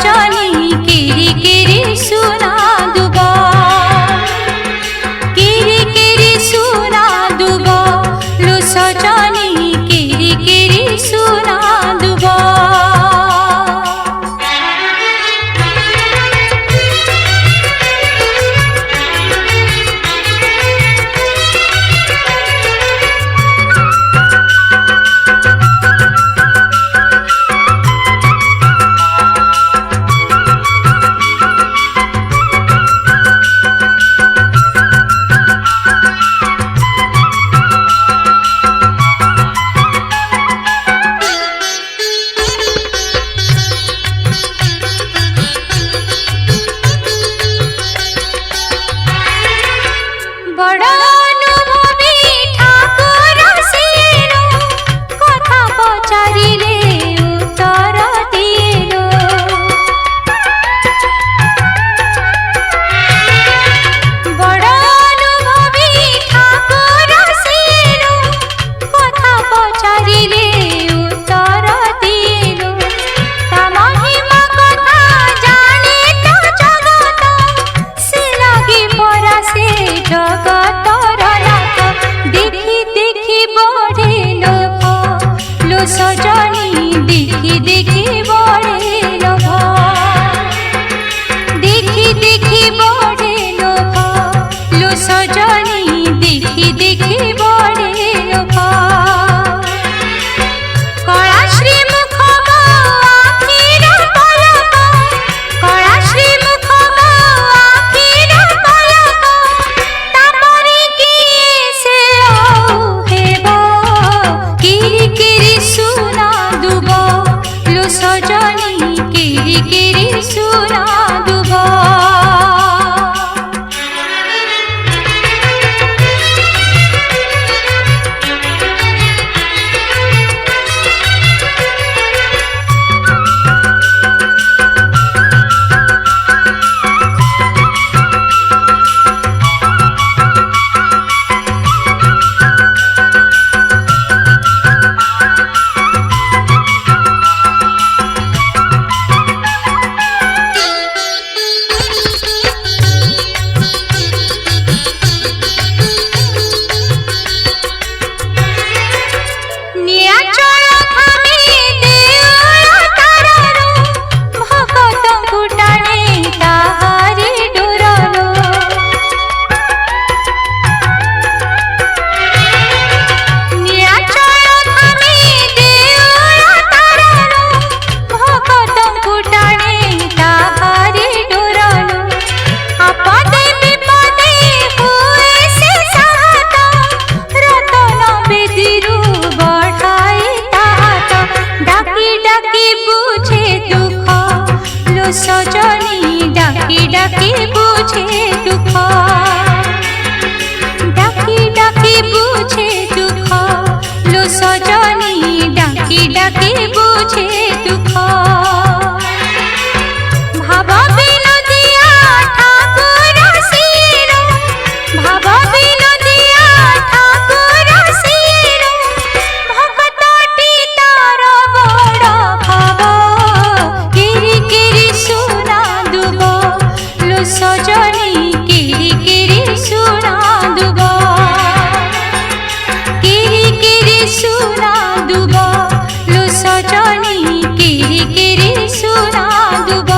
सजनी किरी किरी सुना दुबा, किरी किरी सुना दुबा, लो सजनी किरी किरी सुना दुबा। देखी देखी बड़े लोभ देखी देखी बड़े लोभ लो सजनी देखी देखी बड़े लोभ कला श्री मुख आखिर पलक कला श्री मुख आखिर पलक तापरे किए से हेब किरी किरी सुना दुब लो सजनी किरी किरी सुना दुब सजनी डाकी डाकी बुझे दुख डाकी डाकी बुझे दुख लो सजनी डाकी डाकी बुझे दुख भाव विनोदिया ठाकुर शिर भाव विनोदिया ठाकुर शिर भक्तटी तार बड़ भाव किरी किरी सुना दुब लो सजनी किरी किरी सुना दुब किरी किरी सुना दुब लो सजनी किरी किरी सुना दुब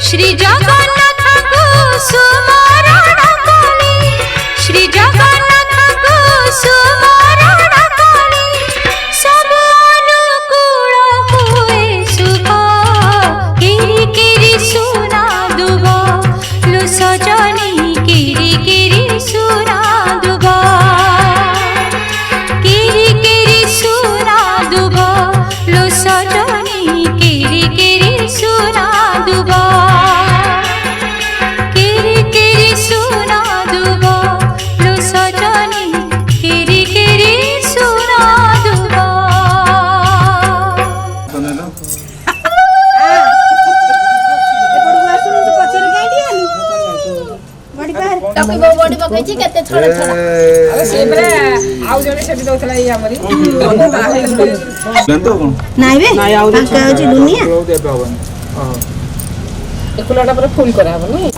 श्री जगन्नाथ को सुमरण कली श्री जगन्नाथ को सुमरण कली सब अनुकूल हुए शुभ किरी किरी सुना दुब लो सजनी किरी किरी सुना दुब किरी किरी सुना दुब लो सजनी किरी किरी सुना दुब किरी किरी सुना दुब लो सजनी किरी किरी सुना दुब टकी बो बॉडी पकैछि केते छोड़ छोड़ अरे सेबरे आउ जने सेठी दोथला ई हमरी लंतो कोन नाइ बे नाइ आउ फांका होची दुनिया देबे हबन हां एकुलाटा पर फुल करा हबनी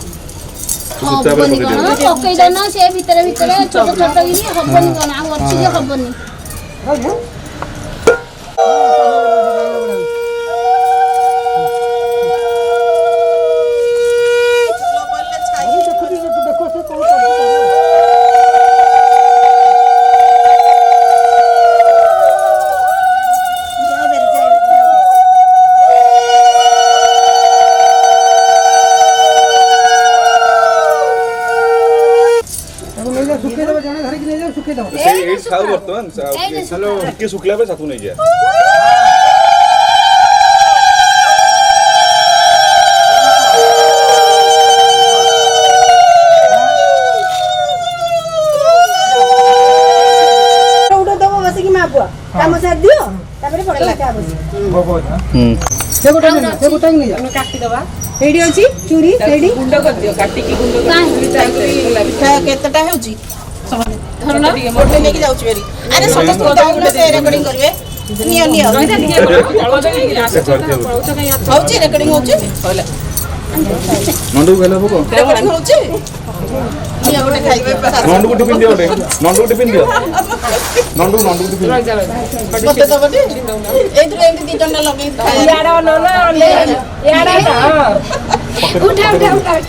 हां बनी कोन पकै दना से भीतर भीतर छोट छोट गिनी हबनी कोन आ अछि जे हबनी खाओ बर्तमान हेलो के सुखला पे साथु नहीं गया उडो दबो बस की मापुआ काम साथ दियो तापरे पडला का बस से गोटा नहीं जा काटी दबा एडी अछि चूरी एडी गुंड कर दियो काटी की गुंड कर केतटा होची धरना मोटे लेके जाउछ बेरी अरे समस्त दाउला से रेकॉर्डिंग करबे नियो नियो होची रेकॉर्डिंग होची होला नंदू गेला बको रेकॉर्डिंग होची नियो गोटे खाइबे नंदू को टिफिन दियो नंदू को टिफिन दियो ନଣ୍ଡୁ ଦେଖିଲୁ ରହିଯା ମତେ ତ ବଟେ ଏଇଥିରେ ଏମିତି ଦି ଜଣ ଲଗେଇ ଇଆଡେ ଅନେଇଲେ ଇଆଡେ ଉଠା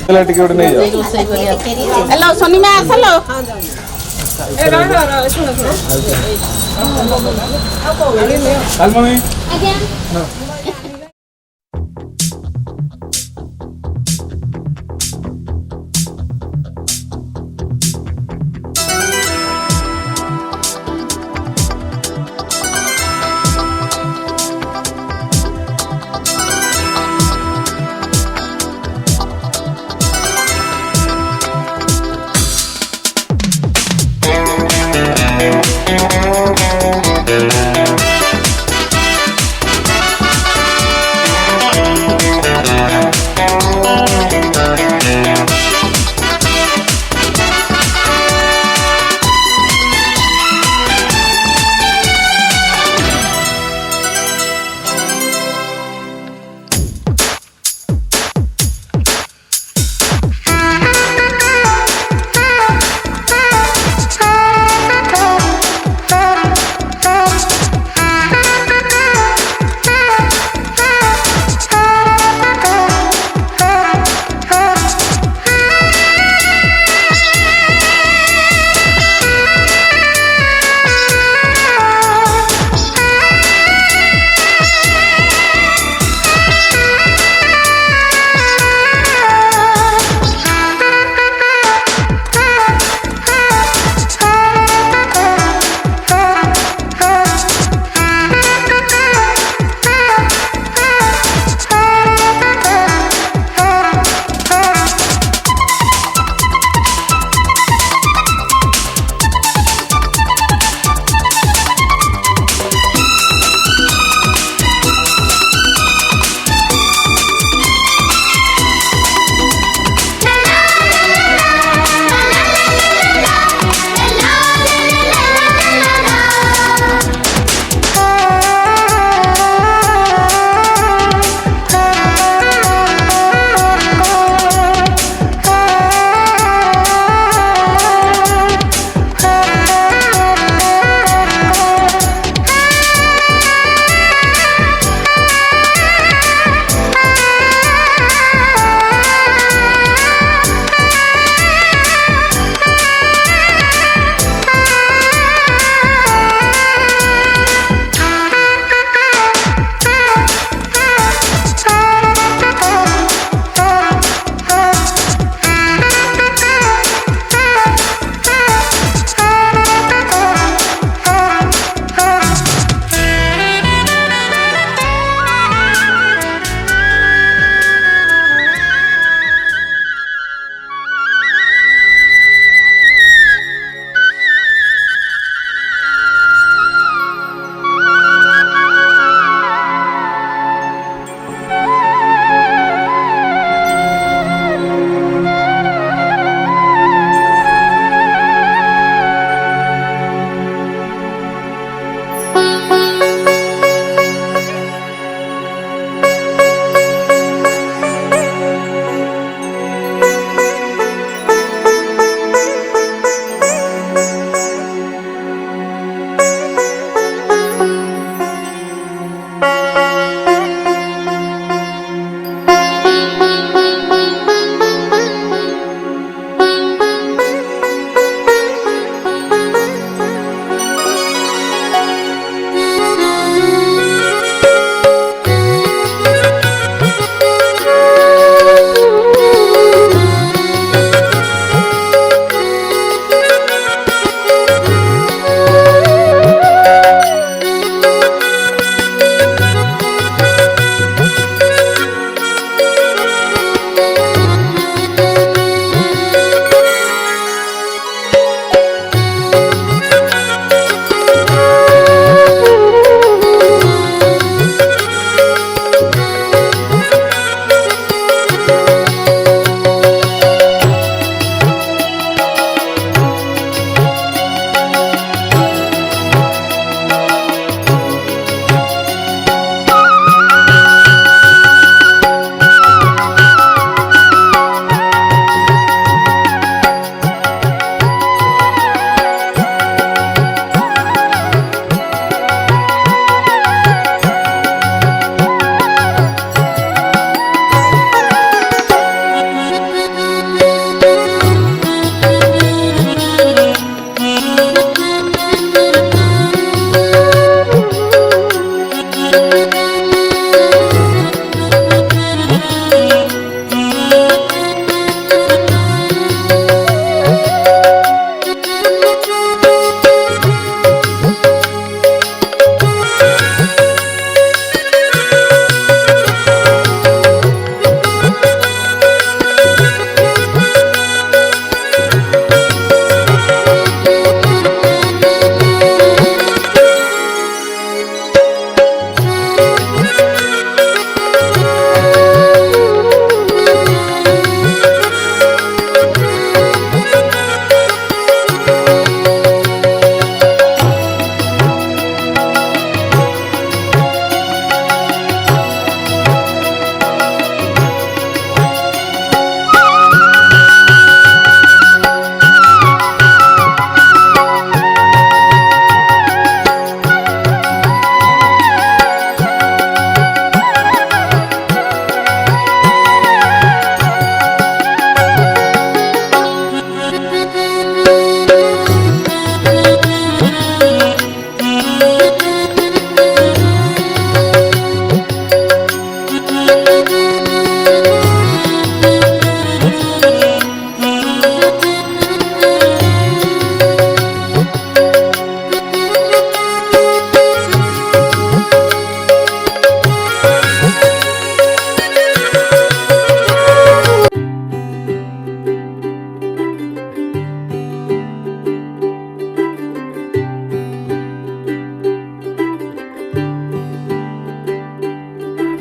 ହେଲା ଟିକେ ଗୋଟେ ନେଇ ଯା ରୋଷେଇ କରିବା ହେଲୋ ଶନିମା ଆସଲୋ ଏ ରହ ଶୁଣ ଆଲମଣି ଆଜ୍ଞା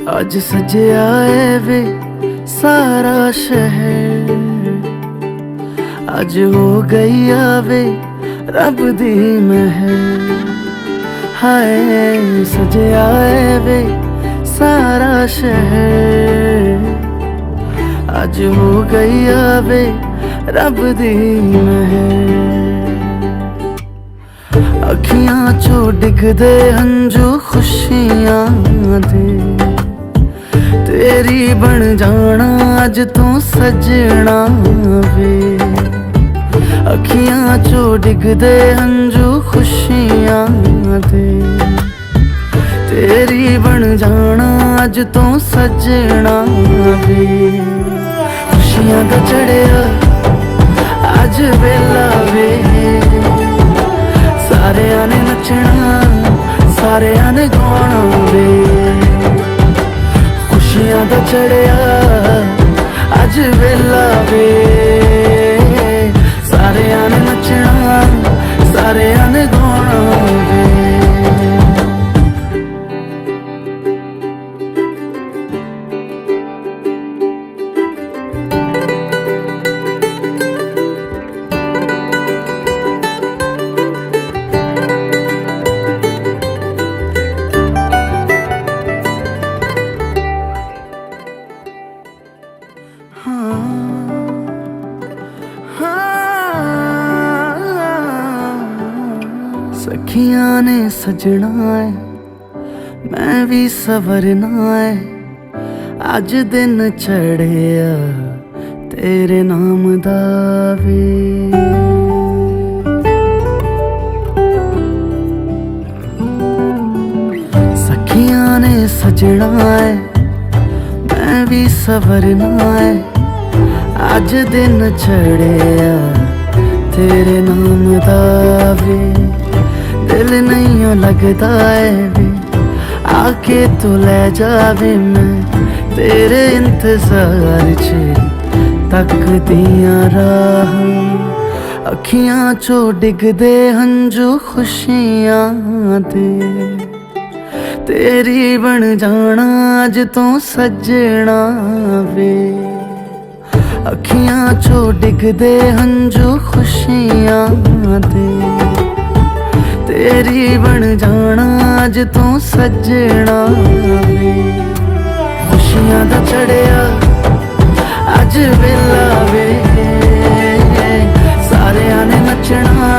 आज सजया है वे सारा शहर, आज हो गई आवे रब दी महर। हाय सजया है वे सारा शहर, आज हो गई आवे रब दी महर। अखियां चो डिगदे हंजू खुशियां दे, तेरी बन जाना अज तू सजना वे। अखियां चो डिगदे हंजू खुशियां दे, तेरी बन जाना अज तू सजना वे। खुशियां दा चढ़िया अज वेला वे, सारियां ने नचना सारियां ने गाना वे। खुशियां दा चढ़िया अज वेला वे, सारियां ने नचना सारियां ने गाना वे। सखियां ने सजना है मैं भी सवरना है, अज दिन चढ़िया तेरे नाम दा वे। सखियां ने सजना है मैं भी सवरना है, अज दिन चढ़िया तेरे नाम दा वे। दिल नहीं लगता है वे आके तू ले जावे, मैं तेरे इंतजार च तक दिया राह। अखियां चो डिगदे हंजू खुशियां दे, तेरी बन जाना अज तू सजना वे। अखियां चो डिगदे हंजू खुशियां दे, तेरी बन जाना अज तू सजना वे। खुशियां दा चढ़िया अज वेला वे, सारियां ने नचना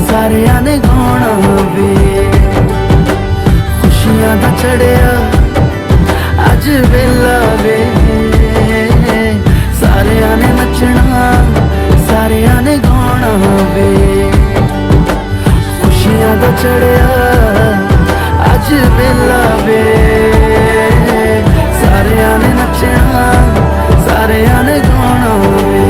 सारियां ने गाना वे। खुशियां दा चढ़िया अज वेला वे, सारियां ने नचना सारियां ने गाना वे। खुशियां दा चढ़िया अज वेला वे, सारियां ने नचना सारियां ने गाना वे।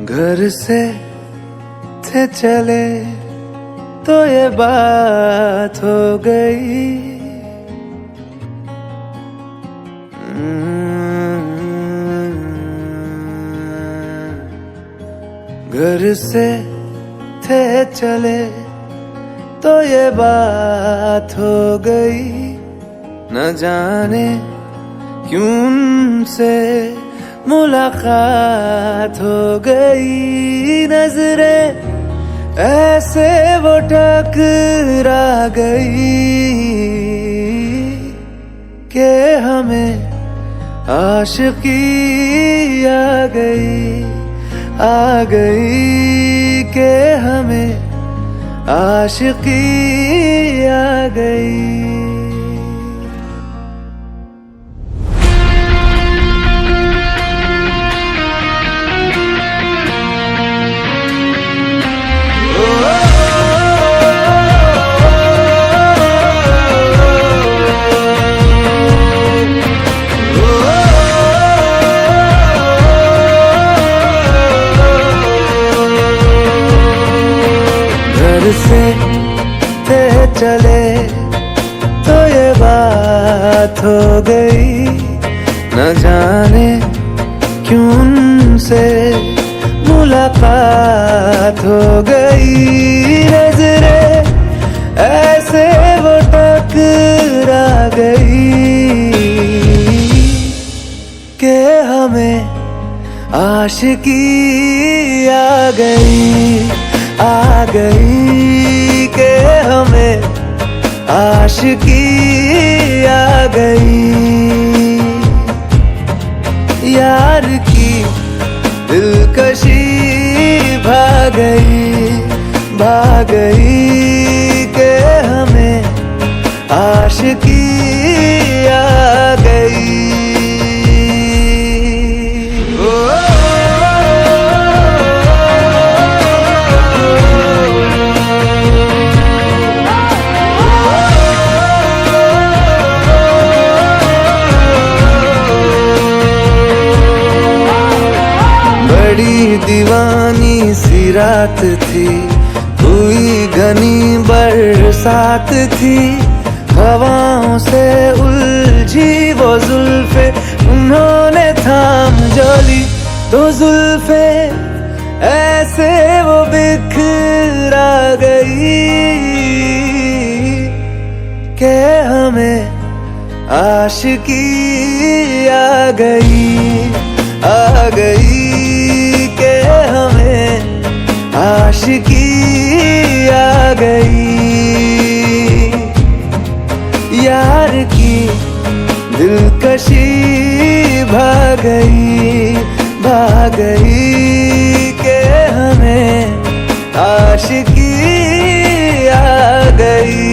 घर से थे चले तो ये बात हो गई। घर से थे चले तो ये बात हो गई। न जाने क्यों उनसे मुलाकात हो गई। नजरें ऐसे वो टकरा गई कि हमें आशिकी आ गई कि हमें आशिकी आ गई। से थे चले तो ये बात हो गई। न जाने क्यों उनसे मुलाकात हो गई। नजरें ऐसे वो टकरा गई कि हमें आशिकी आ गई कि हमें आशिकी आ गई। यार की दिलकशी भाग गई कि हमें आशिकी आ गई। बड़ी दीवानी सी रात थी, हुई घनी बरसात थी। हवाओं से उलझी वो जुल्फे, उन्होंने थाम जो ली तो जुल्फे ऐसे वो बिखरा गई कि हमें आशिकी आ गई कि हमें आशिकी आ गई। यार की दिलकशी भाग गई कि हमें आशिकी आ गई।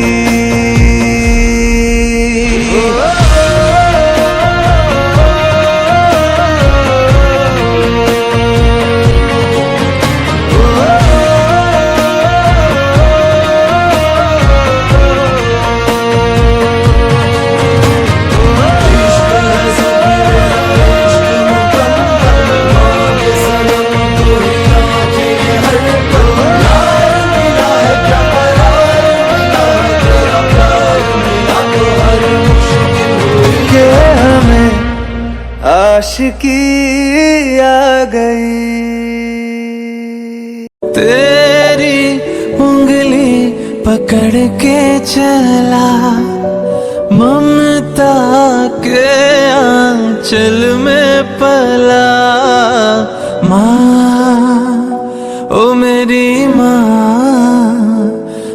आशिकी आ गई। तेरी उंगली पकड़ के चला, ममता के आंचल में पला। माँ ओ मेरी माँ,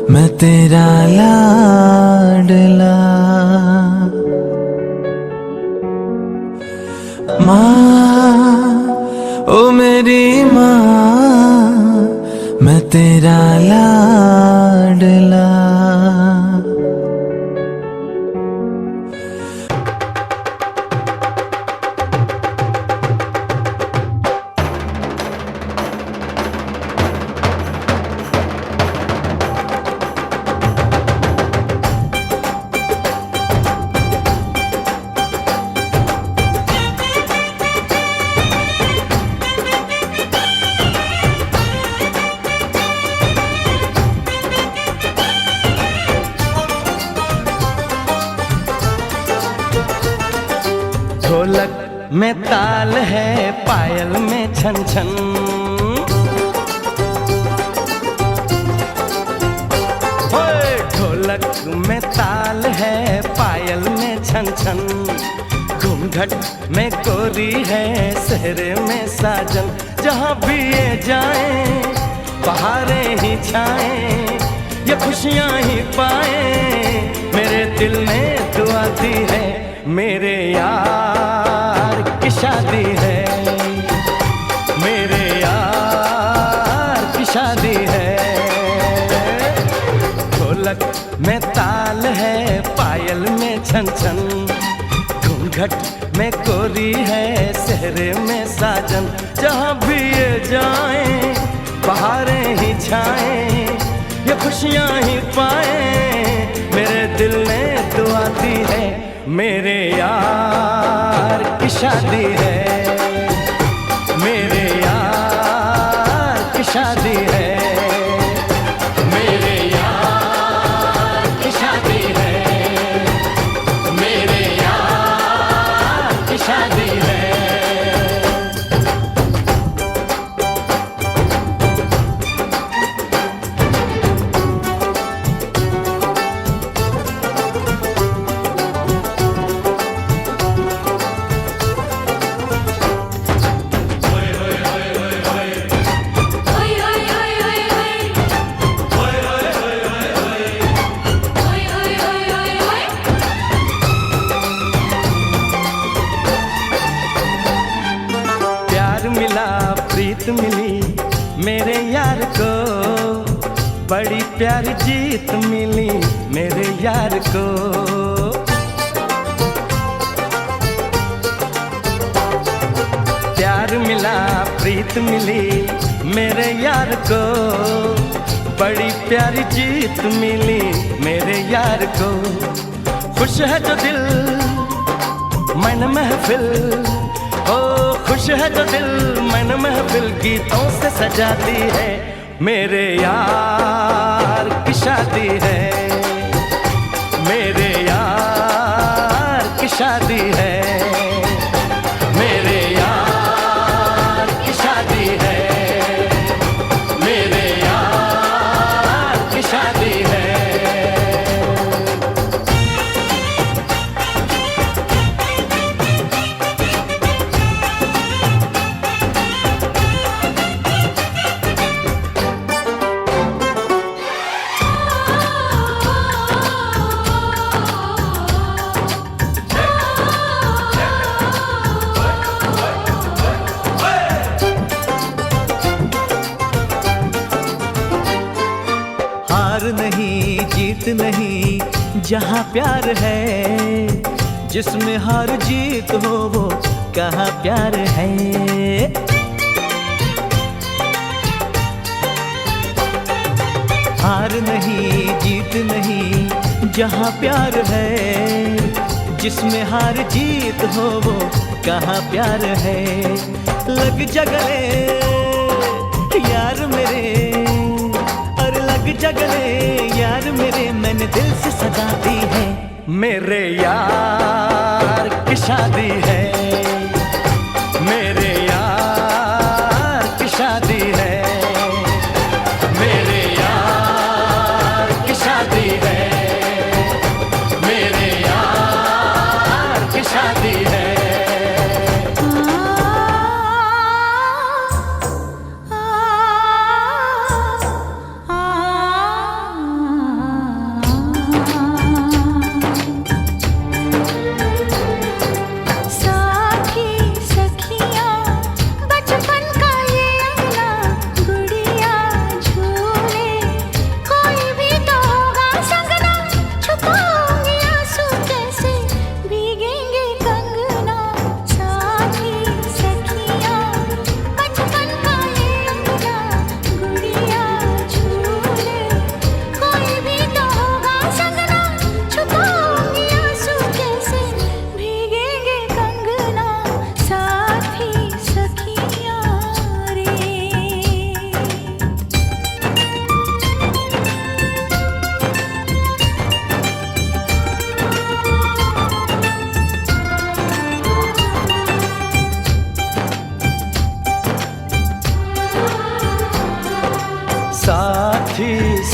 मैं तेरा लाडला। माँ ओ मेरी माँ, मैं तेरा लाडला। ढोलक में ताल है, पायल में छन छन। ओए ढोलक में ताल है, पायल में छन छन। घूंघट में कोरी है, सहरे में साजन। जहाँ भी ये जाएं, बहारें ही छाएं, ये खुशियाँ ही पाएं। मेरे दिल में दुआ दी है, मेरे यार की शादी है, मेरे यार की शादी है। ढोलक में ताल है, पायल में छन छन। घूंघट में कोरी है, सहरे में साजन। जहाँ भी ये जाएं, बहारें ही छाएं, ये खुशियाँ ही पाएं। मेरे दिल ने दुआ दी है, मेरे यार की शादी है, मेरे यार की शादी है, मेरे यार की शादी है, मेरे यार की शादी है। प्रीत मिली मेरे यार को, बड़ी प्यारी जीत मिली मेरे यार को। प्यार मिला प्रीत मिली मेरे यार को, बड़ी प्यारी जीत मिली मेरे यार को। खुश है जो दिल मन महफिल, ओ खुश है जो दिल मन महफिल, गीतों से सजाती है। मेरे यार की शादी है, मेरे यार की शादी है, मेरे यार की शादी है, मेरे यार की शादी है। नहीं जीत नहीं जहाँ प्यार है, जिसमें हार जीत हो वो कहाँ प्यार है। हार नहीं जीत नहीं जहाँ प्यार है, जिसमें हार जीत हो वो कहाँ प्यार है। लग जा गले यार मेरे, लग जा गले यार मेरे, मैंने दिल से सजा दी है। मेरे यार की शादी है, मेरे यार की शादी है, मेरे यार की शादी है, मेरे यार की शादी है। सा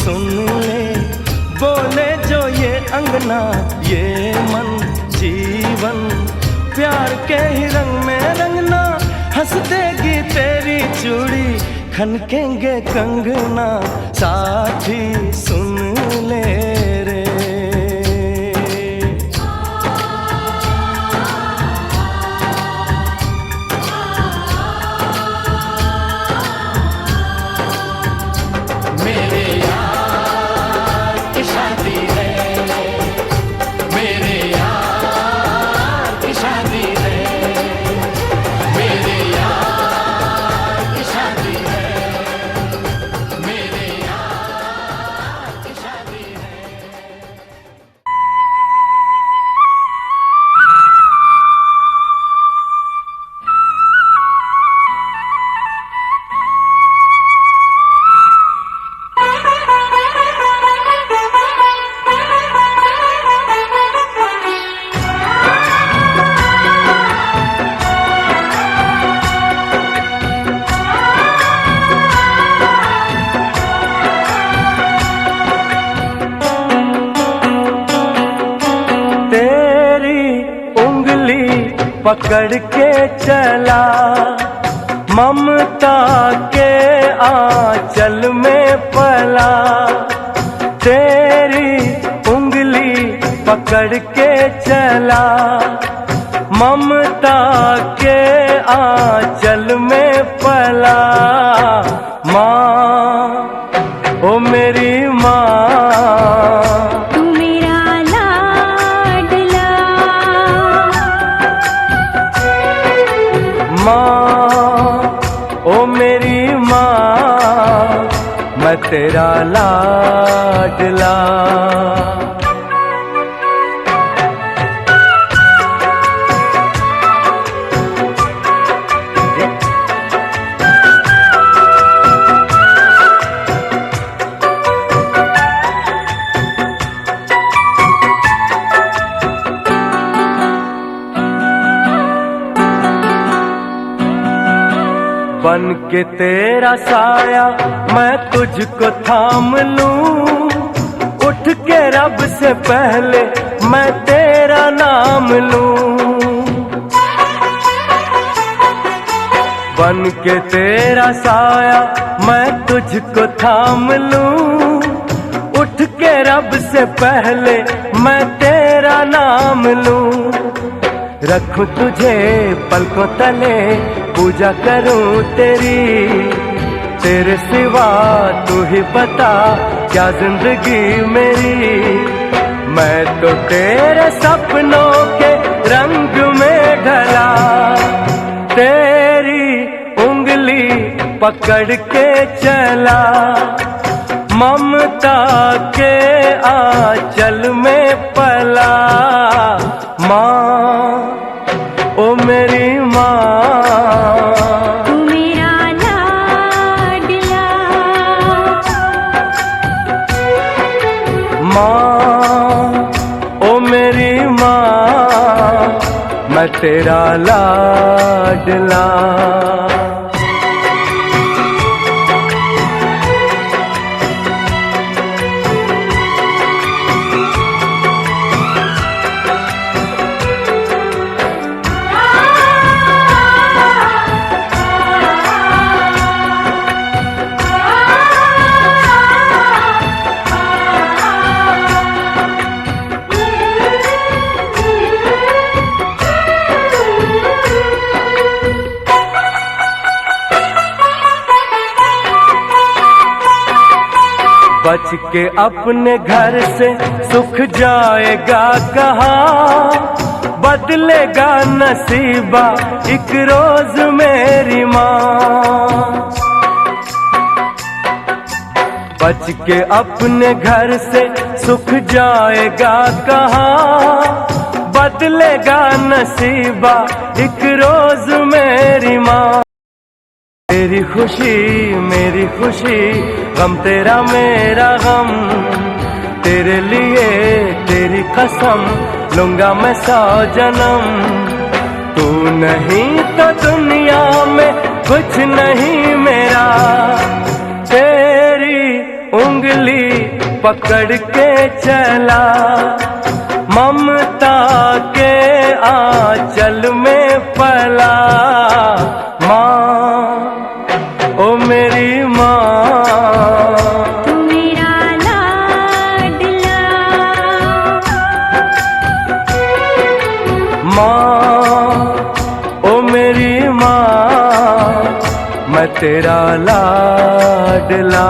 सुन ले, बोले जो ये अंगना ये मन जीवन, प्यार के ही रंग में रंगना, हंस देगी तेरी चूड़ी, खनकेंगे कंगना, साथी सुन ले रे। मेरे यार की शादी है, मेरे यार की शादी है, मेरे यार की शादी है, मेरे यार की शादी है। पकड़ के चला ममता के आंचल में पला, तेरी उंगली पकड़ के चला ममता के आंचल में पला। माँ ओ मेरी माँ, ओ मेरी माँ, मैं तेरा लाडला। बन के तेरा साया मैं तुझको थाम लूं, उठ के रब से पहले मैं तेरा नाम लूं। बन के तेरा साया मैं तुझको थाम लूं, उठ के रब से पहले मैं तेरा नाम लूं। रखूं तुझे पलकों तले, पूजा करूं तेरी, तेरे सिवा तू ही बता क्या जिंदगी मेरी। मैं तो तेरे सपनों के रंग में ढला, तेरी उंगली पकड़ के चला ममता के आंचल में पला। माँ ओ मेरी माँ, तू मेरा लाडला। माँ ओ मेरी माँ, मैं तेरा लाडला। बच के अपने घर से सुख जाएगा कहाँ, बदलेगा नसीबा एक रोज मेरी माँ। बच के अपने घर से सुख जाएगा कहाँ, बदलेगा नसीबा एक रोज मेरी माँ। तेरी खुशी मेरी खुशी, गम तेरा मेरा गम, तेरे लिए तेरी कसम लूंगा मैं 100 जन्म। तू नहीं तो दुनिया में कुछ नहीं मेरा, तेरी उंगली पकड़ के चला, ममता के आंचल में पला। माँ ओ मेरी माँ, तू मेरा लाडला। माँ ओ मेरी माँ, मैं तेरा लाडला।